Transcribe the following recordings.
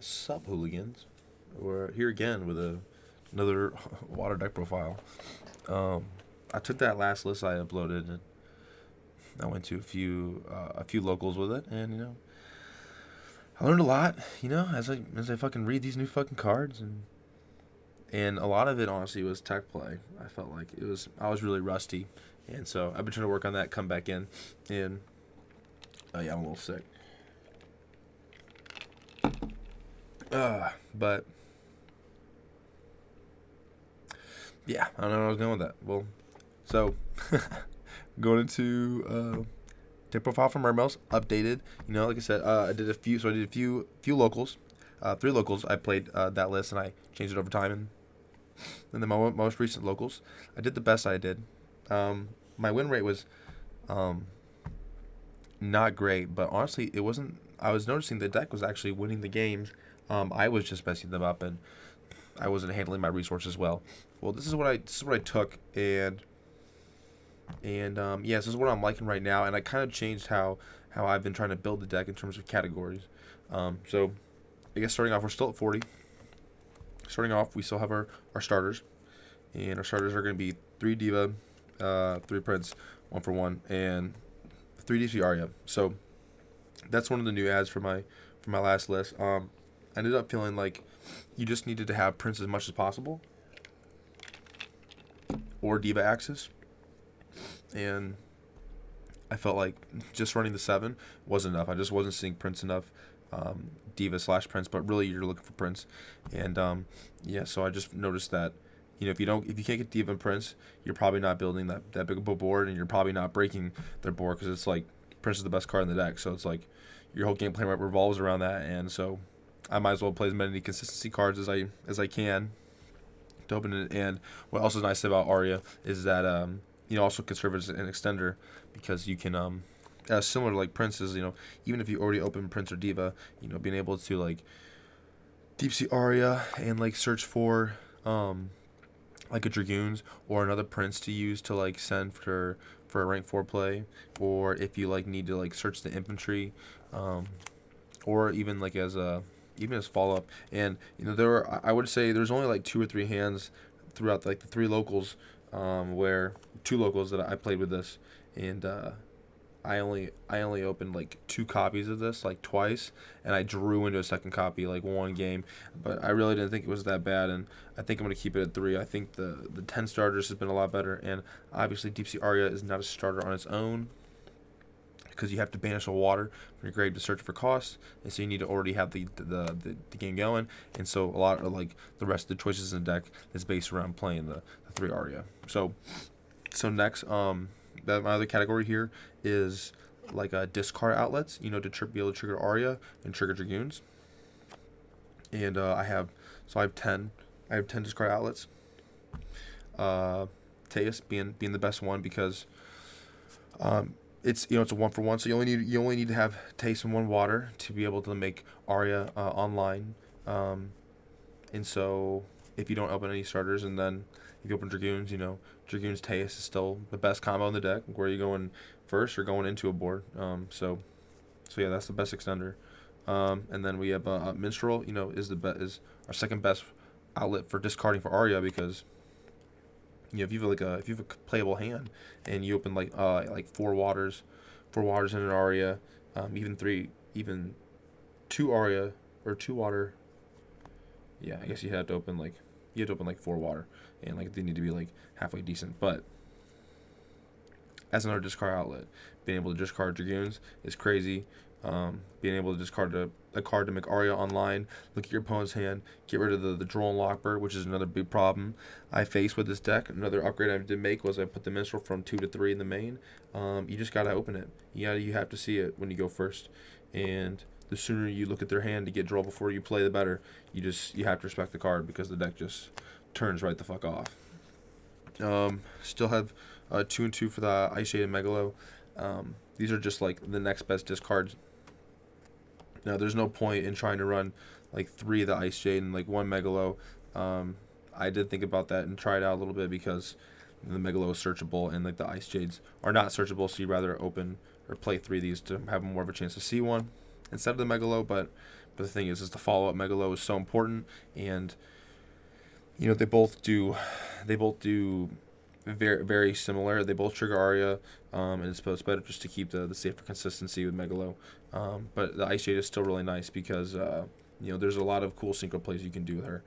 Sup hooligans. We're here again with another water deck profile. Um, I took that last list I uploaded and I went to a few locals with it, and I learned a lot. As I fucking read these new fucking cards, and a lot of it honestly was tech play. I felt like I was really rusty, and so I've been trying to work on that. Come back in, and oh yeah, I'm a little sick. But yeah, I don't know where I was going with that. Well, so going into deck profile for Mermails updated. Like I said, I did a few. So I did a few locals, three locals. I played that list and I changed it over time, and then my most recent locals, I did the best I did. My win rate was um, not great, but honestly, it wasn't. I was noticing the deck was actually winning the games. I was just messing them up, and I wasn't handling my resources well. Well, this is what I took, and yeah, this is what I'm liking right now, and I kind of changed how I've been trying to build the deck in terms of categories. So I guess starting off, we're still at 40. Starting off, we still have our starters, and our starters are going to be 3 Diva, 3 Prince, 1 for 1, and 3 DC Arya. So that's one of the new ads for my last list. I ended up feeling like you just needed to have Prince as much as possible, or Diva Axis, and I felt like just running the 7 wasn't enough. I just wasn't seeing Prince enough, Diva slash Prince, but really you're looking for Prince, and yeah. So I just noticed that if you can't get Diva and Prince, you're probably not building that big of a board, and you're probably not breaking their board because it's like Prince is the best card in the deck. So it's like your whole game plan revolves around that, and so I might as well play as many consistency cards as I can to open it. And what else is nice about Arya is that also can serve as an extender because you can similar to like Prince's, even if you already open Prince or Diva, being able to like deep sea Arya and like search for like a Dragoons or another Prince to use to like send for a rank 4 play, or if you like need to like search the infantry, um, or even like as follow up. And I would say there's only like 2 or 3 hands throughout like the 3 locals, where 2 locals that I played with this, and I only opened like 2 copies of this like twice, and I drew into a second copy like one game, but I really didn't think it was that bad, and I think I'm gonna keep it at 3. I think the 10 starters has been a lot better, and obviously Deep Sea Arya is not a starter on its own because you have to banish a water from your grave to search for costs, and so you need to already have the game going, and so a lot of like the rest of the choices in the deck is based around playing the 3 Arya. So next, my other category here is like discard outlets, to be able to trigger Arya and trigger Dragoons, and I have 10. I have 10 discard outlets. Teus being the best one because it's a 1 for 1, so you only need to have Taste and 1 water to be able to make Arya online, and so if you don't open any starters, and then if you open Dragoons, Dragoons Taste is still the best combo in the deck. Where you going first or going into a board, so yeah, that's the best extender. And then we have Minstrel. Is our second best outlet for discarding for Arya because if you have a playable hand and you open like 4 waters in an Arya, even 3, even 2 Arya or 2 water. Yeah, I guess you had to open like 4 water, and like they need to be like halfway decent. But as another discard outlet, being able to discard Dragoons is crazy. Being able to discard a card to make Arya online, look at your opponent's hand, get rid of the Droll and Lockbird, which is another big problem I face with this deck. Another upgrade I did make was I put the Minstrel from 2 to 3 in the main. You just gotta open it. You have to see it when you go first, and the sooner you look at their hand to get Droll before you play, the better. You have to respect the card because the deck just turns right the fuck off. Still have 2 and 2 for the Ice Shade and Megalo. These are just like the next best discards. Now, there's no point in trying to run like 3 of the Ice Shade and like 1 Megalo. I did think about that and try it out a little bit because the Megalo is searchable and like the Ice Shades are not searchable, so you'd rather open or play 3 of these to have more of a chance to see one. instead of the Megalo, but the thing is the follow up Megalo is so important, and they both do very very similar. They both trigger Aria, and it's better just to keep the safer consistency with Megalo. But the Ice Shade is still really nice because there's a lot of cool synchro plays you can do with her.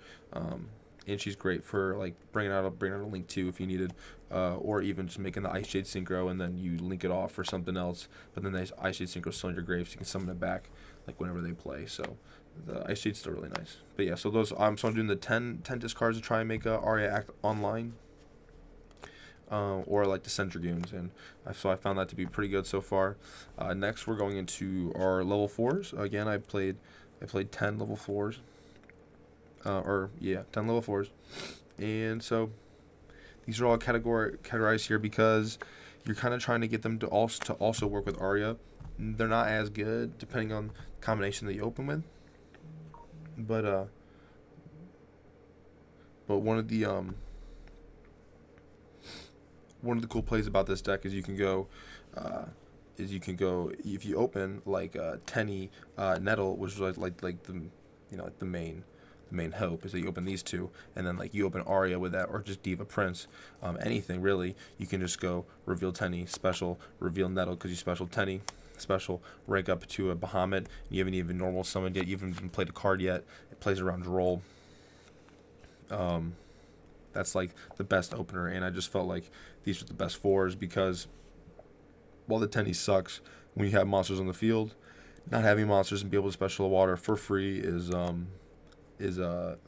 And she's great for like bringing out a link too if you needed, or even just making the Ice Shade synchro and then you link it off for something else. But then the Ice Shade synchro is still in your grave, so you can summon it back like whenever they play. So the Ice Shade's still really nice. But yeah, so those I'm doing the 10 discards to try and make Arya act online, or like the Dragoons, and I found that to be pretty good so far. Next, we're going into our level 4s. Again, I played 10 level 4s. 10 level 4s. And so these are all categorized here because you're kind of trying to get them to also work with Arya. They're not as good depending on the combination that you open with. But one of the cool plays about this deck is you can go if you open like Tenny Nettle, which is like the main hope is that you open these two, and then like you open Arya with that, or just Diva Prince, anything really. You can just go reveal Tenny, special reveal Nettle because you special Tenny, special rank up to a Bahamut. And you haven't even normal summoned yet. You haven't even played a card yet. It plays around roll. That's like the best opener, and I just felt like these were the best 4s because while the Tenny sucks when you have monsters on the field, not having monsters and be able to special water for free is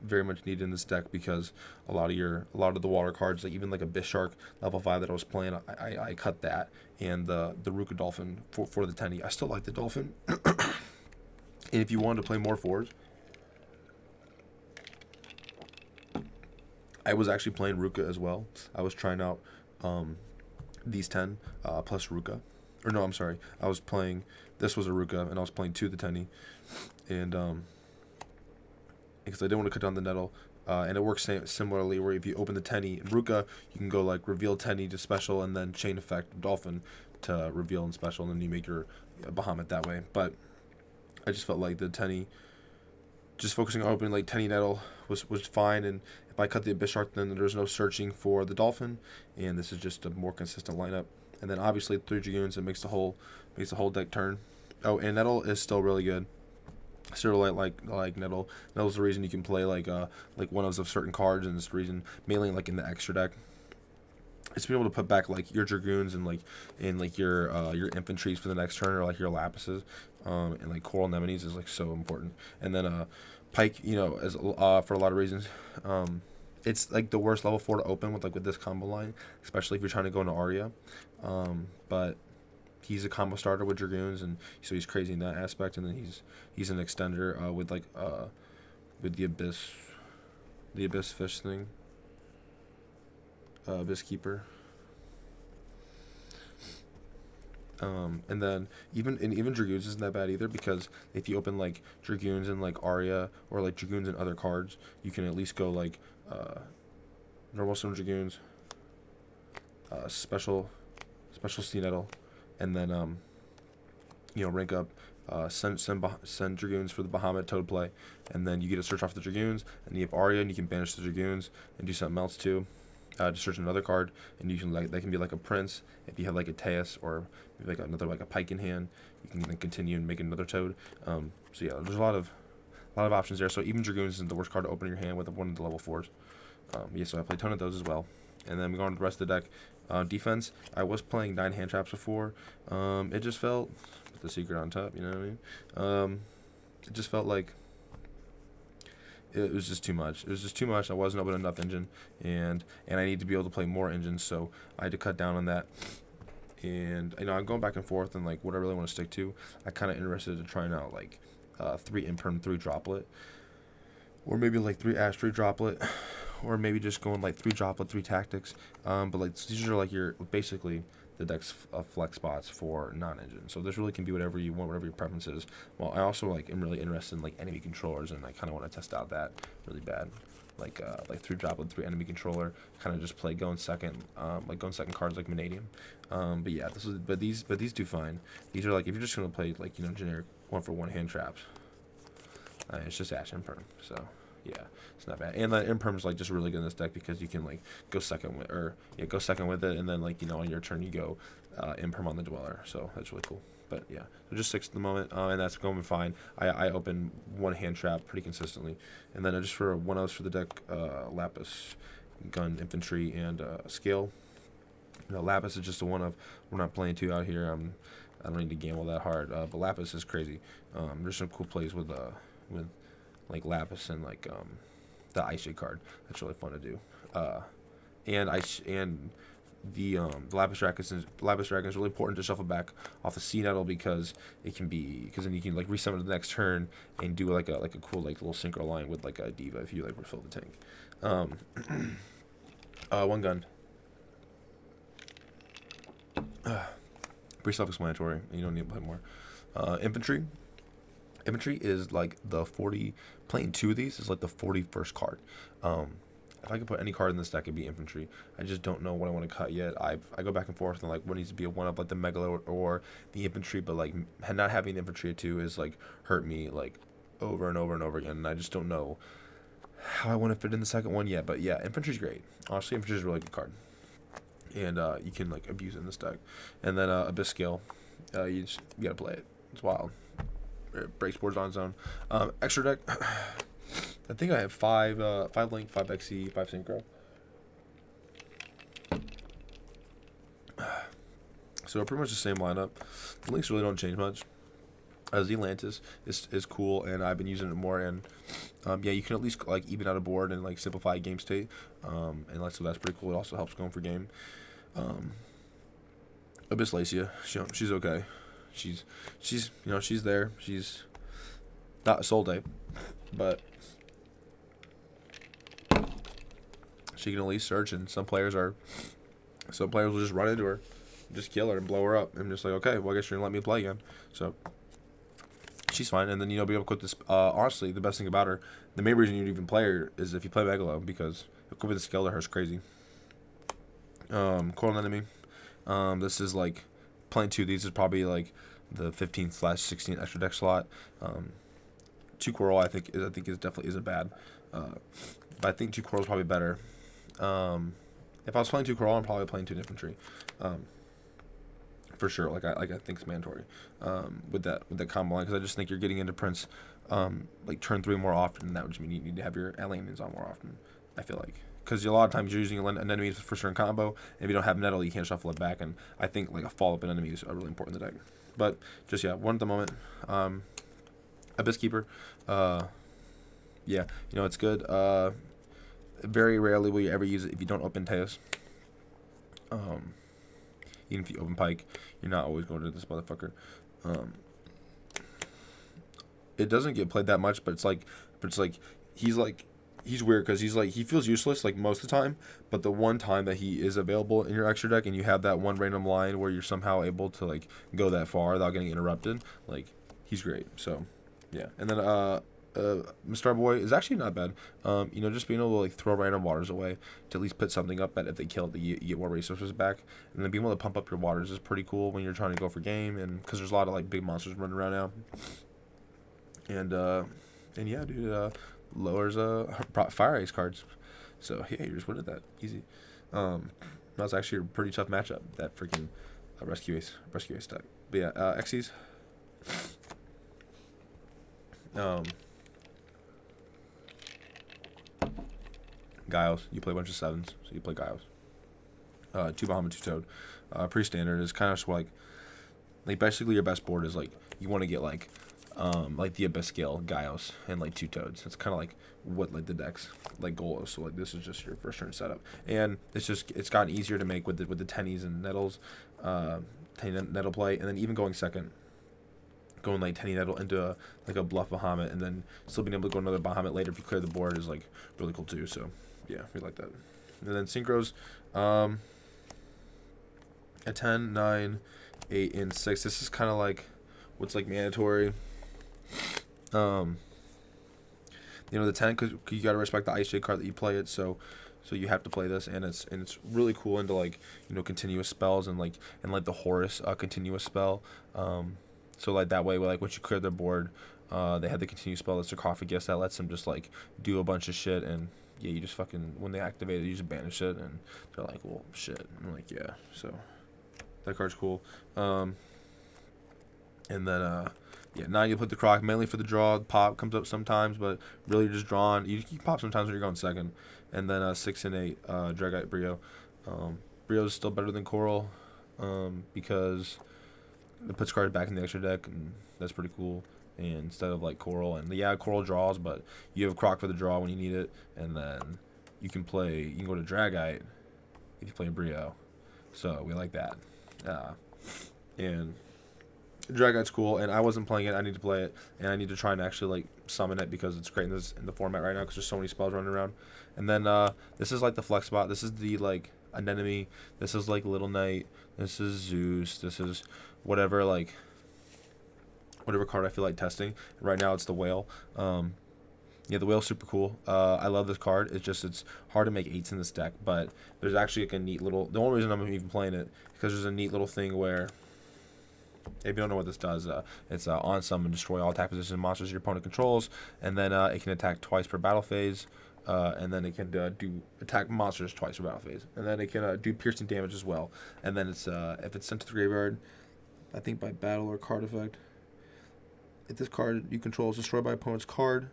very much needed in this deck because a lot of the water cards, like even like a Bishark level 5 that I was playing, I cut that, and the Ruka Dolphin for the Tenny. I still like the Dolphin. And if you wanted to play more 4s, I was actually playing Ruka as well. I was trying out these 10 plus Ruka. Or no, I'm sorry. I was playing, this was a Ruka, and I was playing 2 the Tenny. And because I didn't want to cut down the Nettle. And it works similarly, where if you open the Tenny and Ruka, you can go like reveal Tenny to special, and then chain effect Dolphin to reveal and special, and then you make your Bahamut that way. But I just felt like the Tenny, just focusing on opening like Tenny Nettle was fine, and if I cut the Abyss Shark, then there's no searching for the Dolphin, and this is just a more consistent lineup. And then obviously 3 Dragoons, it makes the whole deck turn. Oh, and Nettle is still really good. Still like Nettle. Nettle's the reason you can play like one of certain cards, and it's the reason mainly like in the extra deck. It's being able to put back like your Dragoons and your infantries for the next turn, or like your Lapises, and like Coral Anemones is like so important. And then Pike, as for a lot of reasons, it's like the worst level 4 to open with this combo line, especially if you're trying to go into Arya. But he's a combo starter with Dragoons, and so he's crazy in that aspect. And then he's an extender with the Abyss Fish thing, Abyss Keeper. And then even Dragoons isn't that bad either, because if you open like Dragoons and like Arya, or like Dragoons and other cards, you can at least go like normal summon Dragoons, special Sea Nettle, and then rank up, send Dragoons for the Bahamut Toad play, and then you get to search off the Dragoons, and you have Arya, and you can banish the Dragoons and do something else too. To search another card, and you can that can be like a Prince if you have like a Teus, or maybe like another like a Pike in hand. You can then continue and make another Toad. So yeah, there's a lot of options there. So even Dragoons isn't the worst card to open in your hand with one of the level 4s. So I play a ton of those as well. And then we go on to the rest of the deck. Defense, I was playing 9 hand traps before. It just felt, put the secret on top, you know what I mean? It just felt like it was just too much. It was just too much. I wasn't opening enough engine, and I need to be able to play more engines, so I had to cut down on that. And I'm going back and forth, and like what I really want to stick to, I kind of interested in trying out like 3 Imperm, 3 Droplet, or maybe like 3 Ash, 3 Droplet, or maybe just going like 3 Droplet, 3 Tactics. But like these are like your basically the deck's flex spots for non-engine. So this really can be whatever you want, whatever your preference is. Well, I also am really interested in like enemy controllers, and I kind of want to test out that really bad. Like 3 Droplet, 3 enemy controller, kind of just play going second cards like Vanadium. But yeah, these do fine. These are like if you're just gonna play like generic 1-for-1 hand traps. It's just Ash Imperm, so yeah, it's not bad. And the Imperm's like just really good in this deck because you can like go second with it, and then like on your turn you go Imperm on the Dweller, so that's really cool. But yeah, so just 6 at the moment, and that's going fine. I open 1 hand trap pretty consistently, and then just for 1/0s for the deck, Lapis, Gun, Infantry, and Scale. Lapis is just a 1/0. We're not playing 2 out here. I don't need to gamble that hard, but Lapis is crazy. There's some cool plays with like Lapis and like the Ice Shade card. That's really fun to do. And the Lapis Dragon is really important to shuffle back off the Sea Nettle because then you can like resummon the next turn and do like a cool like little synchro line with like a Diva if you like refill the tank. 1 gun. Pretty self-explanatory. You don't need to play more. Infantry. Infantry is like the 40. Playing 2 of these is like the 41st card. If I could put any card in this deck, it'd be Infantry. I just don't know what I want to cut yet. I go back and forth and like what needs to be a 1-up, like the Megalo or the Infantry, but like not having the Infantry at 2 is like hurt me like over and over and over again, and I just don't know how I want to fit in the second one yet. But yeah, Infantry's great. Honestly, Infantry's a really good card, and you can like abuse it in this deck. And then Abyss Scale, you gotta play it. It's wild. It breaks boards on its own. Extra deck. I think I have 5 Link, 5 XE, 5 Synchro. So pretty much the same lineup. The links really don't change much. The Atlantis is cool, and I've been using it more. And yeah, you can at least like even out a board and like simplify game state. And like so that's pretty cool. It also helps going for game. Abyss Lacia, she's okay. She's she's there. She's not a soul type, but she can at least search. And some players will just run into her, just kill her and blow her up. I'm just like, okay, well I guess you're gonna let me play again. So she's fine. And then be able to equip this. Honestly, the best thing about her, the main reason you'd even play her is if you play Megalo, because equipping the skill to her is crazy. Coral Enemy. This is like playing 2 of these is probably like the 15/16 extra deck slot. 2 Coral I think is definitely isn't bad. But I think 2 Coral is probably better. If I was playing 2 Coral, I'm probably playing 2 Infantry. For sure, like I think it's mandatory with that combo line, because I just think you're getting into Prince like turn 3 more often, and that would just mean you need to have your Atlanteans on more often. I feel like, because a lot of times you're using an enemy for certain combo, and if you don't have Nettle, you can't shuffle it back, and I think like a follow up in enemies are really important in the deck. But just 1 at the moment. Abyss Keeper, yeah, it's good. Very rarely will you ever use it if you don't open Teos. Even if you open Pike, you're not always going to this motherfucker. It doesn't get played that much, but it's like he's weird because he feels useless like most of the time, but the one time that he is available in your extra deck and you have that one random line where you're somehow able to like go that far without getting interrupted, like he's great. So yeah, and then Star Boy is actually not bad. Just being able to like throw random waters away to at least put something up that if they kill it, you get more resources back, and then being able to pump up your waters is pretty cool when you're trying to go for game, and because there's a lot of like big monsters running around now. And yeah, dude, lowers Fire Ice cards, so yeah, you just win at that easy. That was actually a pretty tough matchup, that freaking Rescue Ace deck. But yeah, Xyz. Giles, you play a bunch of 7s, so you play Giles. 2 Bahamut, 2 Toad. Pretty standard. Is kind of like basically your best board is like you want to get like the Abyss Scale, Giles, and like 2 Toads. It's kind of like what like the deck's like goal is. So like this is just your first turn setup, and it's gotten easier to make with the tennies and nettles, nettle play, and then even going second. Going like Tenny Nettle into a bluff Bahamut, and then still being able to go another Bahamut later if you clear the board is like really cool too. So yeah, we like that. And then Synchros, a 10, 9, 8, and 6. This is kind of like what's like mandatory. The 10, because you gotta respect the Ice Shade card that you play it. So you have to play this, and it's really cool into like continuous spells and the Horus continuous spell. So like that way, like once you clear their board, they have the continue spell, the sarcophagus, that lets them just like do a bunch of shit, and yeah, you just fucking, when they activate it, you just banish it, and they're like, well, shit. I'm like, yeah. So that card's cool. And then yeah, 9 you put the Croc mainly for the draw. Pop comes up sometimes, but really you're just drawing. You pop sometimes when you're going second. And then 6 and 8 Dragite Brio. Brio is still better than Coral because it puts cards back in the extra deck, and that's pretty cool. And instead of like Coral, and yeah, Coral draws, but you have Croc for the draw when you need it, and then you can go to Dragite if you play Brio. So we like that. And Dragite's cool, and I wasn't playing it. I need to play it, and I need to try and actually like summon it because it's great in the format right now because there's so many spells running around. And then this is like the flex spot. This is the like Anemone. This is like Little Knight. This is Zeus. This is whatever card I feel like testing. Right now it's the Whale. Yeah, the Whale's super cool. I love this card. It's hard to make 8s in this deck, but there's actually like a neat little. The only reason I'm even playing it because there's a neat little thing where. If you don't know what this does, it's on summon, destroy all attack position monsters your opponent controls, and then it can attack twice per battle phase, and then it can do attack monsters twice per battle phase, and then it can do piercing damage as well. And then it's if it's sent to the graveyard, I think by battle or card effect, if this card you control is destroyed by opponent's card,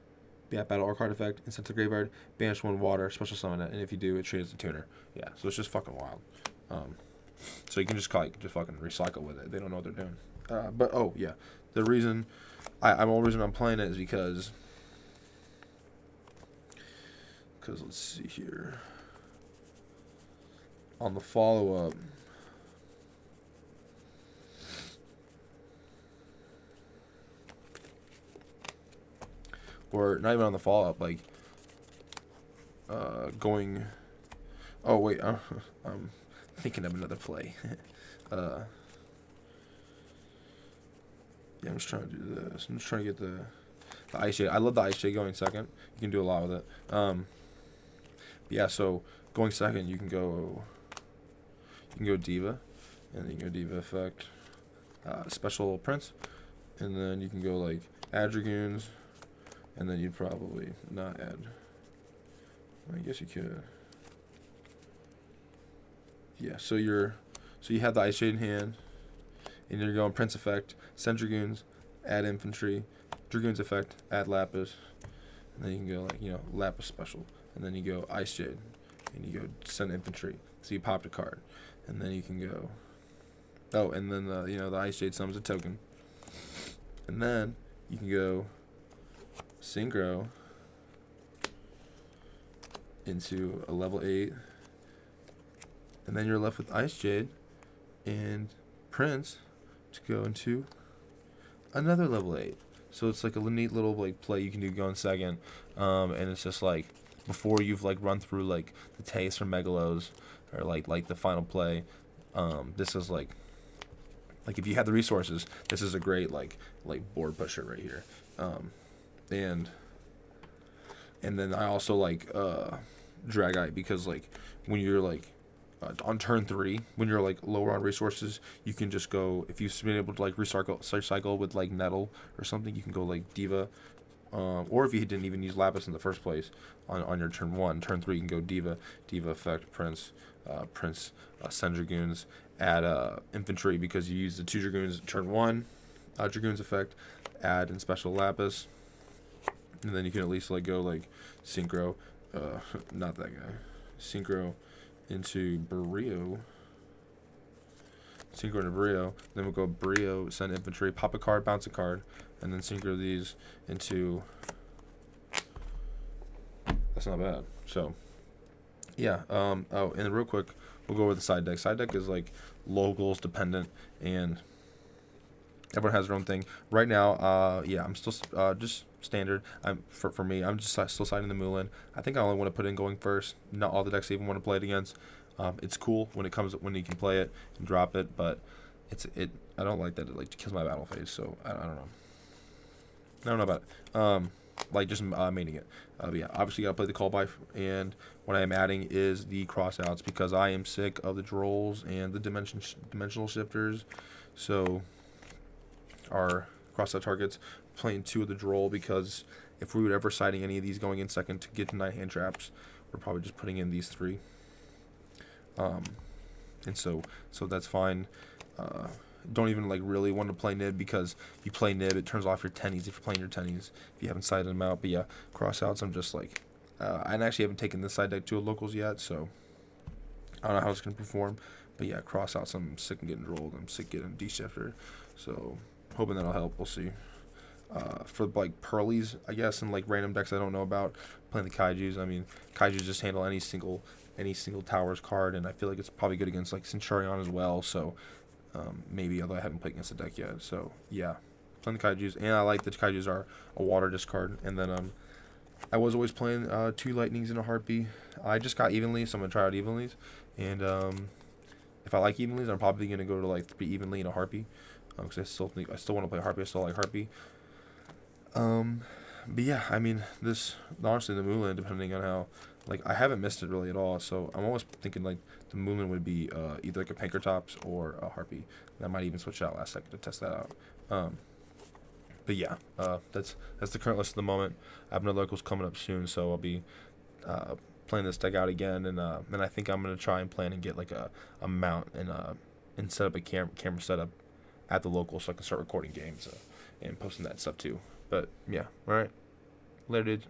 yeah, battle or card effect, and sent to the graveyard, banish 1 water, special summon it, and if you do, it treats as a tuner. Yeah, so it's just fucking wild. So you can just fucking recycle with it. They don't know what they're doing. But oh yeah, the reason I'm playing it is because let's see here. On the follow up, or not even on the follow up, like going. Oh wait, I'm thinking of another play. Yeah, I'm just trying to do this. I'm just trying to get the Ice Shade. I love the Ice Shade going second. You can do a lot with it. Yeah, so going second, you can go Diva, and then you can go Diva effect, special Prince, and then you can go like add Dragoons, and then you'd probably not add. I guess you could. Yeah, so you have the Ice Shade in hand. And you're going Prince effect, send Dragoons, add infantry, Dragoons effect, add Lapis, and then you can go like Lapis special, and then you go Ice Shade, and you go send infantry. So you popped a card, and then you can go. Oh, and then the Ice Shade summons a token, and then you can go Synchro into a level 8, and then you're left with Ice Shade and Prince to go into another level 8. So it's like a neat little like play you can do going second, and it's just like before you've like run through like the taste or Megalos or like the final play. This is like if you have the resources, this is a great like board pusher right here. And then I also like Dragite because like when you're like on turn 3, when you're like lower on resources, you can just go, if you've been able to like recycle with like Nettle or something, you can go like Diva, or if you didn't even use Lapis in the first place on your turn 1, turn 3 you can go Diva effect, Prince, send Dragoons, add infantry because you use the 2 Dragoons turn 1, Dragoons effect, add in special Lapis, and then you can at least like go like Synchro, not that guy, Synchro into Brio. Synchro into Brio. Then we'll go Brio, send infantry, pop a card, bounce a card, and then synchro these into. That's not bad. So, yeah. Oh, and real quick, we'll go over the side deck. Side deck is like locals dependent, and everyone has their own thing. Right now, yeah, I'm still just standard. For me, I'm just still siding the Moulin. I think I only want to put in going first. Not all the decks I even want to play it against. It's cool when you can play it and drop it, but I don't like that it like kills my battle phase. So I don't know. I don't know about it. Like just maining it. But yeah, obviously gotta play the call by, and what I am adding is the crossouts because I am sick of the drolls and the dimensional shifters. So our cross-out targets. Playing 2 of the droll because if we were ever siding any of these going in second to get to 9 hand traps, we're probably just putting in these 3. And so that's fine. Don't even like really want to play nib, because if you play nib, it turns off your tennies if you're playing your tennies if you haven't sided them out. But yeah, crossouts, I'm just like, I actually haven't taken this side deck to a locals yet, so I don't know how it's gonna perform. But yeah, crossouts, I'm sick of getting rolled. I'm sick of getting de-shifted. So hoping that'll help. We'll see. For like pearlies, I guess, and like random decks I don't know about, playing the kaijus. I mean, kaijus just handle any single towers card, and I feel like it's probably good against like Centurion as well. So maybe, although I haven't played against the deck yet. So yeah, playing the kaijus, and I like that kaijus are a water discard. And then I was always playing 2 lightnings in a heartbeat. I just got evenly, so I'm gonna try out evenlies, and if I like evenlies, I'm probably gonna go to like 3 evenly in a harpy, because I still want to play harpy. I still like harpy. But yeah, I mean, honestly, the Moonland, depending on how, like, I haven't missed it really at all, so I'm almost thinking, like, the Moonland would be either, like, a Pankratops or a Harpy. And I might even switch it out last second to test that out. But yeah, that's the current list at the moment. I have another locals coming up soon, so I'll be playing this deck out again, and I think I'm going to try and plan and get, like, a mount and set up a camera setup at the local so I can start recording games and posting that stuff, too. But yeah, all right. Later, dudes.